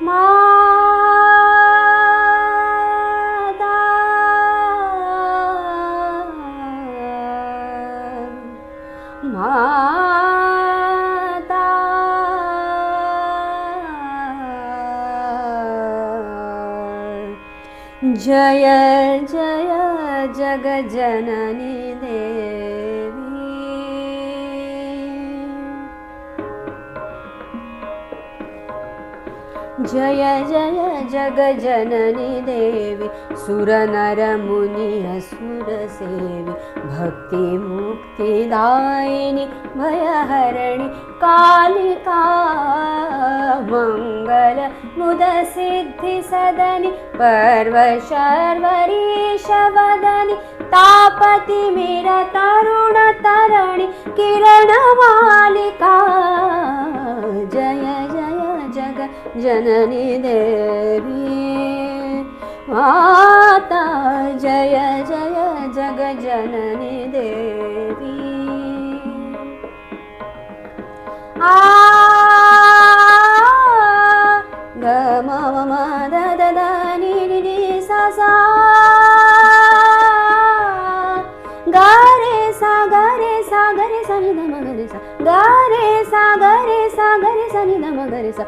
माता माता जय जय जगज्जननी देवी जय जय जगज्जननी देवी सुरनरमुनि असुर सेवी भक्ति मुक्तिदायिनी भयहरिणी कालिका मंगल मुद सिद्धि सदनी पर्वशर्वरीशवदनी तापति मीरा तरुण तरणि किरण मालिका जय जय जग जननी देवी माता जय जय जग जननी देवी आ ग म म द द द नि नि नि सा सा ग रे सा ग रे सा ग रे सा नि ध म ग रे सा ग रे सा ग रे सा ग रे सा नि ध म ग रे सा